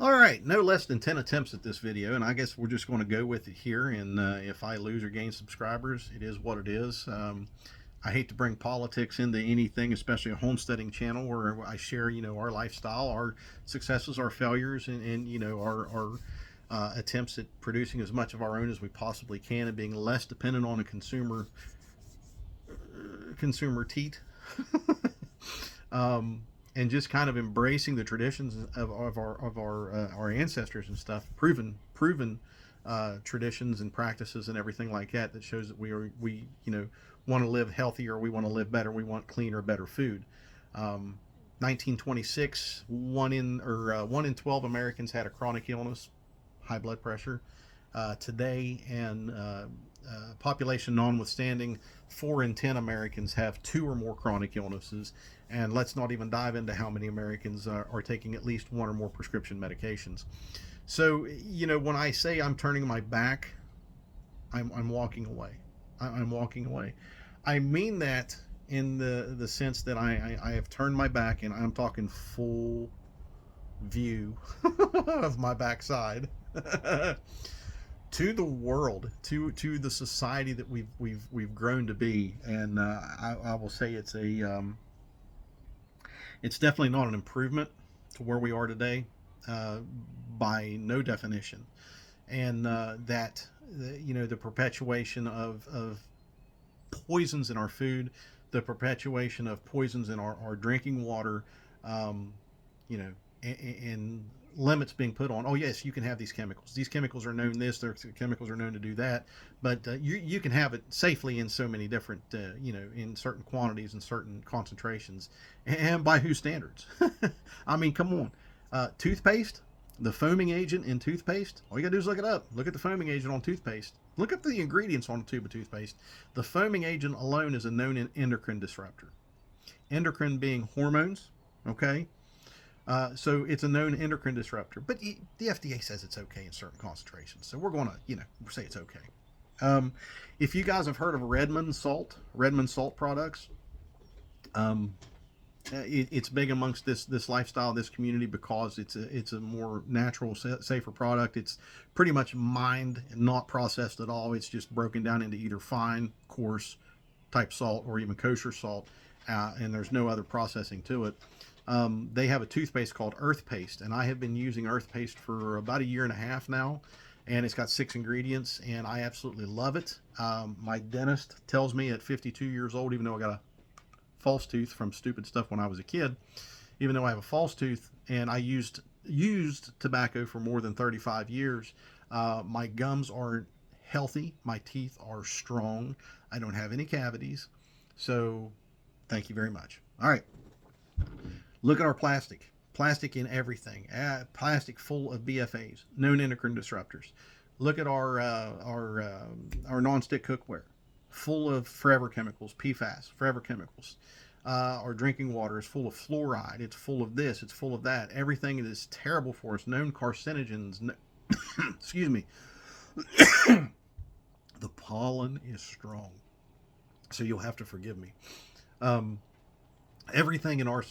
All right, no less than 10 attempts at this video, and I guess we're just going to go with it here. And if I lose or gain subscribers, it is what it is. I hate to bring politics into anything, especially a homesteading channel where I share, our lifestyle, our successes, our failures, and our attempts at producing as much of our own as we possibly can and being less dependent on a consumer teat. And just kind of embracing the traditions of our ancestors and stuff, proven traditions and practices and everything like that, that shows that we want to live healthier, we want to live better, we want cleaner, better food. 1926, one in 12 Americans had a chronic illness, high blood pressure. Today, and population notwithstanding, 4 in 10 Americans have 2 or more chronic illnesses. And let's not even dive into how many Americans are taking at least 1 or more prescription medications. So, when I say I'm turning my back, I'm walking away. I'm walking away. I mean that in the sense that I have turned my back, and I'm talking full view of my backside to the world, to the society that we've grown to be. And I will say it's definitely not an improvement to where we are today, by no definition. And that the perpetuation of poisons in our food, the perpetuation of poisons in our drinking water, and limits being put on. Oh yes, you can have these chemicals. These chemicals are known this. Their chemicals are known to do that. But you can have it safely in so many different, in certain quantities and certain concentrations. And by whose standards? I mean, come on. Toothpaste, the foaming agent in toothpaste. All you gotta do is look it up. Look at the foaming agent on toothpaste. Look up the ingredients on a tube of toothpaste. The foaming agent alone is a known endocrine disruptor. Endocrine being hormones. Okay. So it's a known endocrine disruptor, but the FDA says it's okay in certain concentrations. So we're going to, say it's okay. If you guys have heard of Redmond salt products, it's big amongst this lifestyle, this community, because it's a more natural, safer product. It's pretty much mined and not processed at all. It's just broken down into either fine, coarse type salt or even kosher salt, and there's no other processing to it. They have a toothpaste called Earth Paste, and I have been using Earth Paste for about a year and a half now, and it's got 6 ingredients, and I absolutely love it. My dentist tells me at 52 years old, even though I got a false tooth from stupid stuff when I was a kid, even though I have a false tooth and I used tobacco for more than 35 years, my gums are healthy, my teeth are strong, I don't have any cavities. So thank you very much. All right. Look at our plastic in everything. Plastic full of BFAs, known endocrine disruptors. Look at our nonstick cookware, full of forever chemicals, PFAS, forever chemicals. Our drinking water is full of fluoride. It's full of this. It's full of that. Everything that is terrible for us, known carcinogens. Excuse me. The pollen is strong, so you'll have to forgive me. Everything in our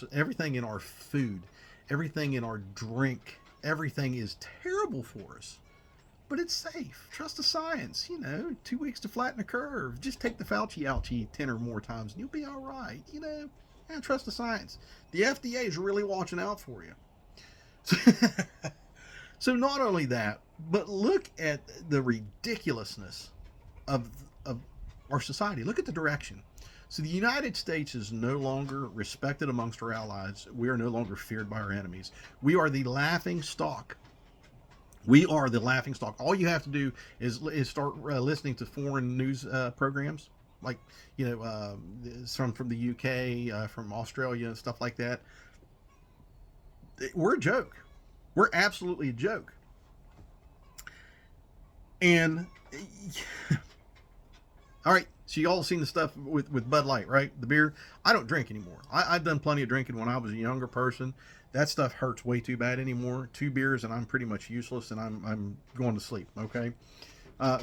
food, everything in our drink, everything is terrible for us, but it's safe. Trust the science. 2 weeks to flatten a curve. Just take the Fauci ouchie 10 or more times and you'll be all right. Trust the science. The FDA is really watching out for you. So not only that, but look at the ridiculousness of our society. Look at the direction. So the United States is no longer respected amongst our allies. We are no longer feared by our enemies. We are the laughing stock. We are the laughing stock. All you have to do is start listening to foreign news programs, like from the UK, from Australia, and stuff like that. We're a joke. We're absolutely a joke. And all right, so you all seen the stuff with Bud Light, right? The beer. I don't drink anymore. I've done plenty of drinking when I was a younger person. That stuff hurts way too bad anymore. 2 beers and I'm pretty much useless, and I'm going to sleep. Okay,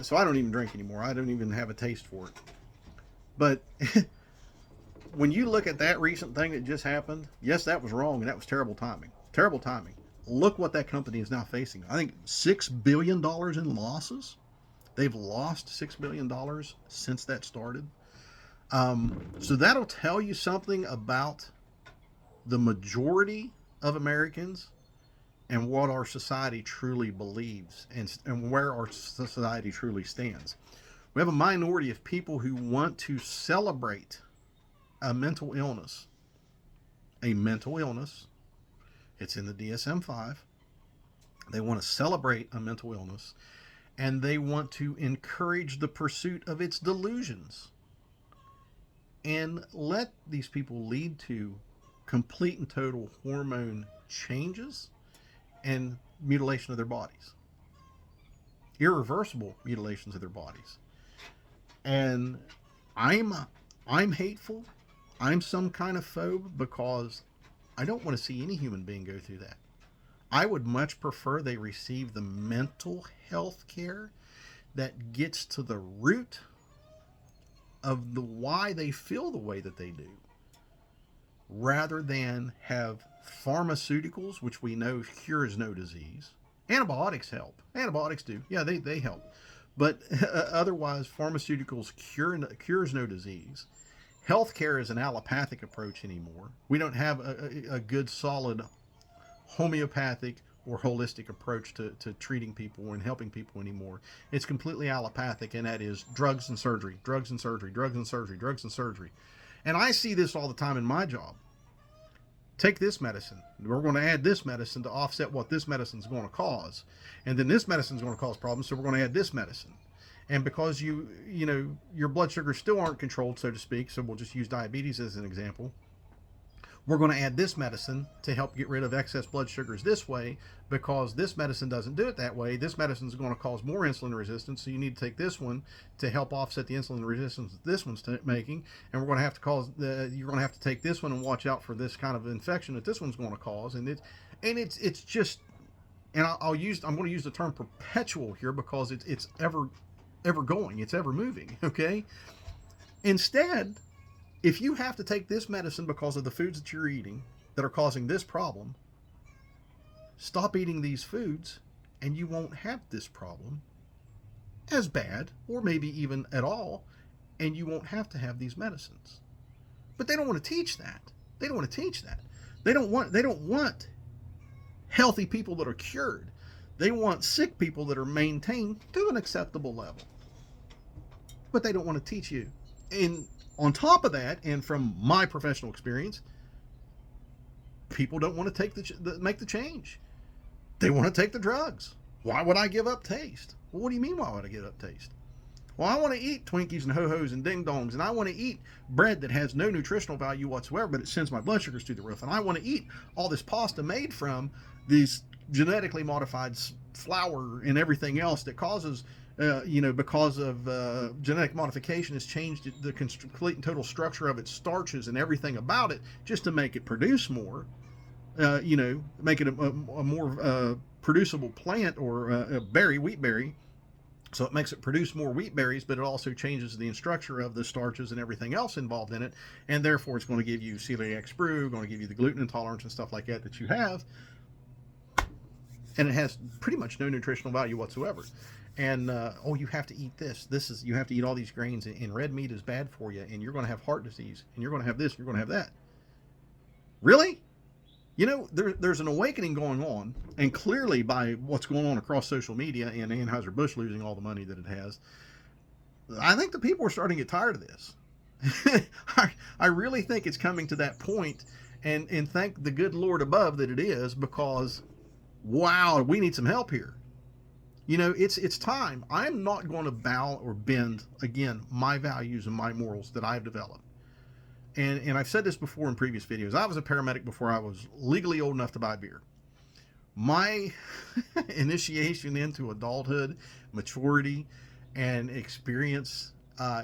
so I don't even drink anymore. I don't even have a taste for it. But when you look at that recent thing that just happened, yes, that was wrong and that was terrible timing. Terrible timing. look what that company is now facing. I think $6 billion in losses. They've lost $6 billion since that started. So that'll tell you something about the majority of Americans and what our society truly believes, and where our society truly stands. We have a minority of people who want to celebrate a mental illness. A mental illness. It's in the DSM-5. They want to celebrate a mental illness, and they want to encourage the pursuit of its delusions and let these people lead to complete and total hormone changes and mutilation of their bodies. Irreversible mutilations of their bodies. And I'm hateful. I'm some kind of phobe because I don't want to see any human being go through that. I would much prefer they receive the mental health care that gets to the root of the why they feel the way that they do, rather than have pharmaceuticals, which we know cures no disease. Antibiotics help. Antibiotics do. Yeah, they help. But otherwise, pharmaceuticals cures no disease. Healthcare is an allopathic approach anymore. We don't have a good, solid homeopathic or holistic approach to treating people and helping people anymore. It's completely allopathic, and that is drugs and surgery, drugs and surgery, drugs and surgery, drugs and surgery. And I see this all the time in my job. Take this medicine. We're going to add this medicine to offset what this medicine is going to cause. And then this medicine is going to cause problems, so we're going to add this medicine. And because you know, your blood sugars still aren't controlled, so to speak, so we'll just use diabetes as an example. We're going to add this medicine to help get rid of excess blood sugars this way, because this medicine doesn't do it that way. This medicine is going to cause more insulin resistance, so you need to take this one to help offset the insulin resistance that this one's making. And we're going to have to you're going to have to take this one and watch out for this kind of infection that this one's going to cause. And it's just, and I'm going to use the term perpetual here because it's ever going, it's ever moving. Okay. Instead, if you have to take this medicine because of the foods that you're eating that are causing this problem, stop eating these foods and you won't have this problem as bad, or maybe even at all, and you won't have to have these medicines. But they don't want to teach that. They don't want to teach that. They don't want healthy people that are cured. They want sick people that are maintained to an acceptable level. But they don't want to teach you. And on top of that, and from my professional experience, people don't want to make the change. They want to take the drugs. Why would I give up taste? Well, what do you mean, why would I give up taste? Well, I want to eat Twinkies and Ho-Hos and Ding Dongs, and I want to eat bread that has no nutritional value whatsoever, but it sends my blood sugars through the roof. And I want to eat all this pasta made from these genetically modified flour and everything else that causes, because of genetic modification, has changed the complete and total structure of its starches and everything about it just to make it produce more, make it a more producible plant, or a berry, wheat berry. So it makes it produce more wheat berries, but it also changes the structure of the starches and everything else involved in it. And therefore, it's going to give you celiac sprue, going to give you the gluten intolerance and stuff like that you have. And it has pretty much no nutritional value whatsoever. And, you have to eat this. You have to eat all these grains, and red meat is bad for you, and you're going to have heart disease, and you're going to have this, and you're going to have that. Really? There's an awakening going on, and clearly by what's going on across social media and Anheuser-Busch losing all the money that it has, I think the people are starting to get tired of this. I really think it's coming to that point, and thank the good Lord above that it is, because, wow, we need some help here. It's time. I'm not going to bow or bend, again, my values and my morals that I've developed. And I've said this before in previous videos. I was a paramedic before I was legally old enough to buy beer. My initiation into adulthood, maturity, and experience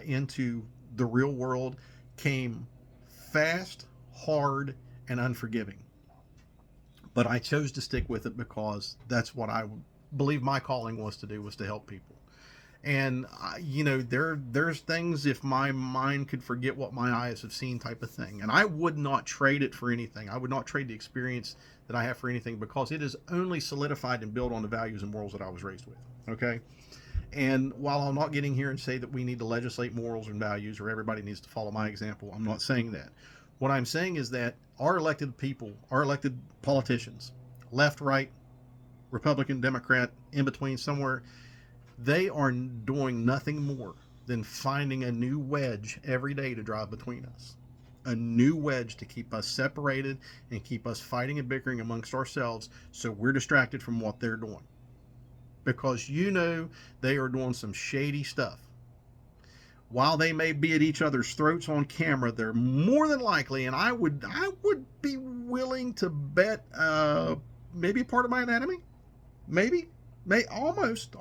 into the real world came fast, hard, and unforgiving. But I chose to stick with it because that's what I believe my calling was to do, was to help people. And there's things, if my mind could forget what my eyes have seen, type of thing. And I would not trade it for anything. I would not trade the experience that I have for anything, because it is only solidified and built on the values and morals that I was raised with. Okay. And while I'm not getting here and say that we need to legislate morals and values, or everybody needs to follow my example, I'm not saying that. What I'm saying is that our elected people, our elected politicians, left, right, Republican, Democrat, in between, somewhere, they are doing nothing more than finding a new wedge every day to drive between us. A new wedge to keep us separated and keep us fighting and bickering amongst ourselves, so we're distracted from what they're doing. Because they are doing some shady stuff. While they may be at each other's throats on camera, they're more than likely, and I would be willing to bet maybe part of my anatomy, maybe almost.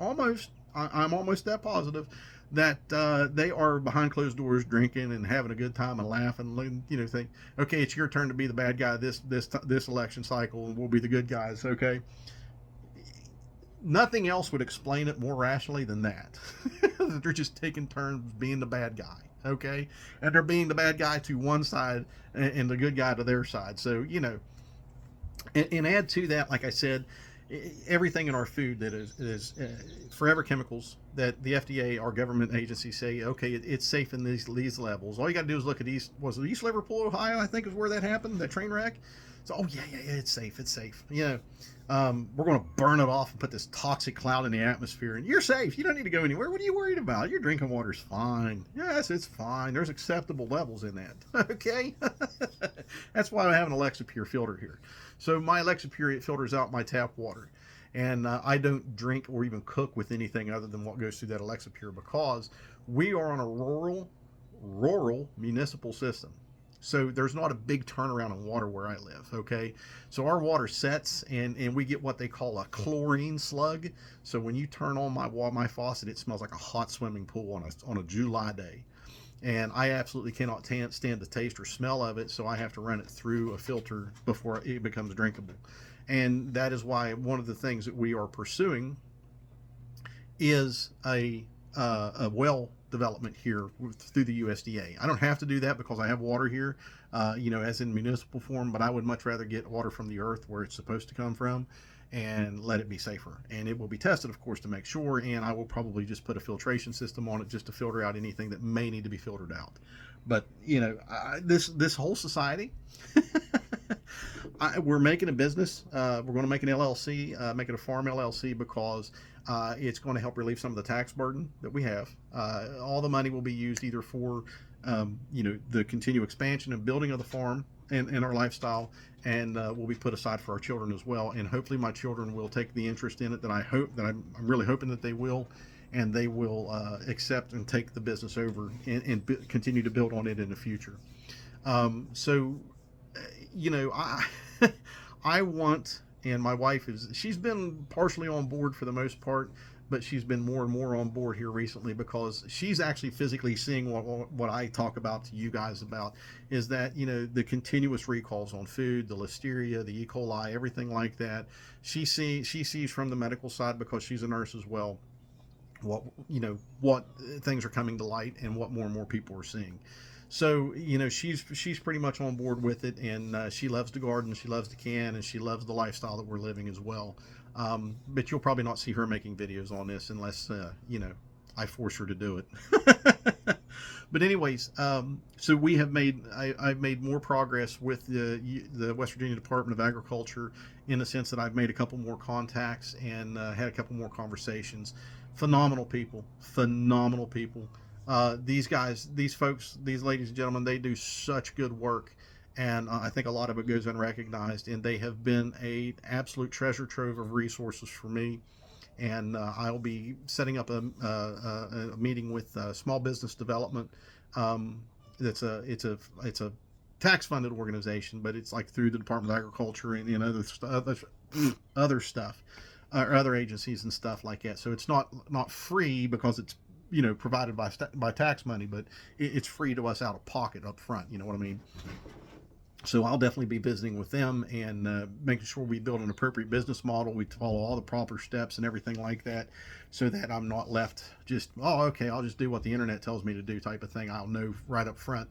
I'm almost that positive that they are behind closed doors drinking and having a good time and laughing. Think, okay, it's your turn to be the bad guy this election cycle, and we'll be the good guys. Okay. Nothing else would explain it more rationally than that. They're just taking turns being the bad guy, okay? And they're being the bad guy to one side and the good guy to their side. So, and add to that, like I said, everything in our food that is forever chemicals that the FDA, our government agencies, say, okay, it's safe in these levels. All you got to do is look at East Liverpool, Ohio, I think is where that happened, that train wreck. So, oh yeah, it's safe. We're going to burn it off and put this toxic cloud in the atmosphere, and you're safe. You don't need to go anywhere. What are you worried about? Your drinking water's fine. Yes, it's fine. There's acceptable levels in that. Okay? That's why I have an Alexa Pure filter here. So my Alexa Pure filters out my tap water. And I don't drink or even cook with anything other than what goes through that Alexa Pure, because we are on a rural municipal system. So there's not a big turnaround in water where I live, okay? So our water sets, and we get what they call a chlorine slug. So when you turn on my faucet, it smells like a hot swimming pool on a July day. And I absolutely cannot stand the taste or smell of it, so I have to run it through a filter before it becomes drinkable. And that is why one of the things that we are pursuing is a well development here through the USDA. I don't have to do that because I have water here, as in municipal form, but I would much rather get water from the earth where it's supposed to come from and let it be safer. And it will be tested, of course, to make sure, and I will probably just put a filtration system on it just to filter out anything that may need to be filtered out. But, this whole society, we're making a business. We're going to make an LLC, make it a farm LLC, because it's going to help relieve some of the tax burden that we have. All the money will be used either for, the continued expansion and building of the farm and our lifestyle, and will be put aside for our children as well. And hopefully my children will take the interest in it that I'm really hoping that they will, and they will accept and take the business over and continue to build on it in the future. I want, and my wife she's been partially on board for the most part, but she's been more and more on board here recently, because she's actually physically seeing what I talk about to you guys about, is that, the continuous recalls on food, the listeria, the E. coli, everything like that. She sees from the medical side, because she's a nurse as well, what things are coming to light and what more and more people are seeing. So, she's pretty much on board with it, and she loves to garden, she loves to can, and she loves the lifestyle that we're living as well. But you'll probably not see her making videos on this unless, I force her to do it. But anyways, so we have I've made more progress with the West Virginia Department of Agriculture, in the sense that I've made a couple more contacts and had a couple more conversations. Phenomenal people. These guys, these folks, these ladies and gentlemen, they do such good work, and I think a lot of it goes unrecognized, and they have been an absolute treasure trove of resources for me. And I'll be setting up a meeting with small business development. It's a tax funded organization, but it's like through the Department of Agriculture and other stuff, or other agencies and stuff like that. So it's not free, because it's provided by tax money, but it's free to us out of pocket up front. You know what I mean? So I'll definitely be visiting with them and making sure we build an appropriate business model. We follow all the proper steps and everything like that, so that I'm not left just, oh, okay, I'll just do what the internet tells me to do type of thing. I'll know right up front,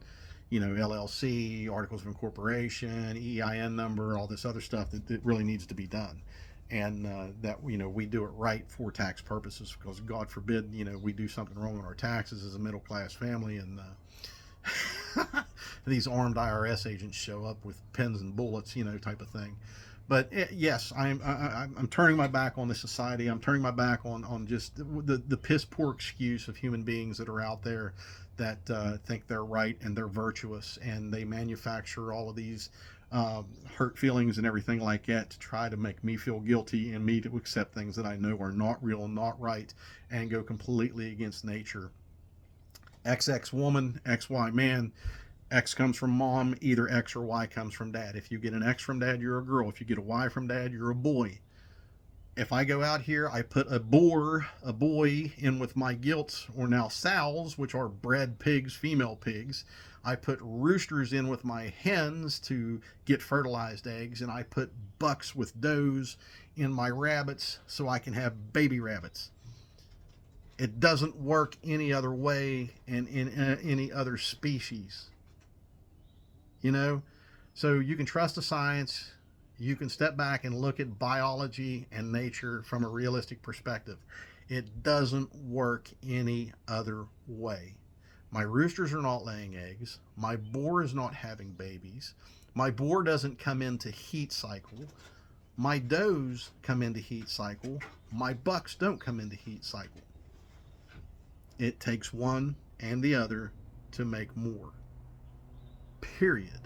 LLC, articles of incorporation, EIN number, all this other stuff that really needs to be done. And that, we do it right for tax purposes, because God forbid, we do something wrong on our taxes as a middle class family, and these armed IRS agents show up with pens and bullets, type of thing. But yes, I'm turning my back on the society. I'm turning my back on just the piss poor excuse of human beings that are out there that think they're right and they're virtuous, and they manufacture all of these hurt feelings and everything like that to try to make me feel guilty and me to accept things that I know are not real, not right, and go completely against nature. XX woman, XY man. X comes from mom, either X or Y comes from dad. If you get an X from dad, you're a girl. If you get a Y from dad, you're a boy. If I go out here, I put a boy in with my gilts, or now sows, which are bred pigs, female pigs. I put roosters in with my hens to get fertilized eggs, and I put bucks with does in my rabbits so I can have baby rabbits. It doesn't work any other way in any other species. So you can trust the science. You can step back and look at biology and nature from a realistic perspective. It doesn't work any other way. My roosters are not laying eggs. My boar is not having babies. My boar doesn't come into heat cycle. My does come into heat cycle. My bucks don't come into heat cycle. It takes one and the other to make more. Period.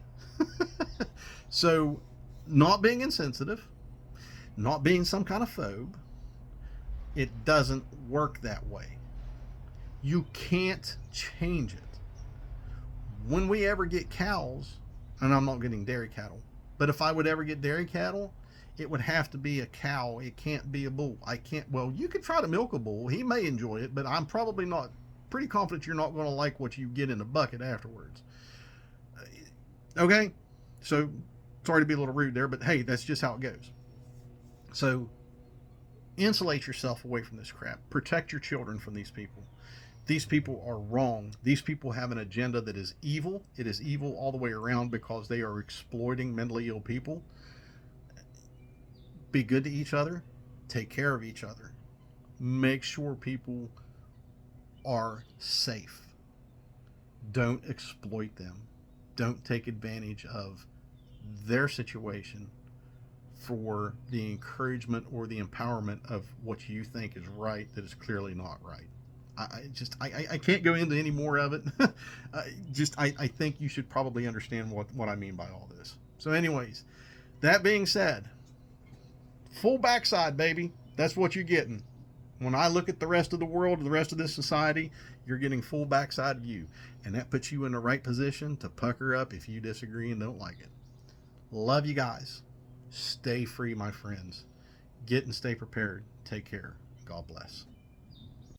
So, not being insensitive, not being some kind of phobe, it doesn't work that way. You can't change it. When we ever get cows, and I'm not getting dairy cattle, but if I would ever get dairy cattle, it would have to be a cow. It can't be a bull. Well, you could try to milk a bull. He may enjoy it, but I'm probably not, pretty confident you're not going to like what you get in the bucket afterwards. Okay? So, sorry to be a little rude there, but hey, that's just how it goes. So, insulate yourself away from this crap. Protect your children from these people. These people are wrong. These people have an agenda that is evil. It is evil all the way around, because they are exploiting mentally ill people. Be good to each other. Take care of each other. Make sure people are safe. Don't exploit them. Don't take advantage of their situation for the encouragement or the empowerment of what you think is right that is clearly not right. I can't go into any more of it. I think you should probably understand what I mean by all this. So anyways, that being said, full backside, baby. That's what you're getting. When I look at the rest of the world, the rest of this society, you're getting full backside view. And that puts you in the right position to pucker up if you disagree and don't like it. Love you guys. Stay free, my friends. Get and stay prepared. Take care. God bless.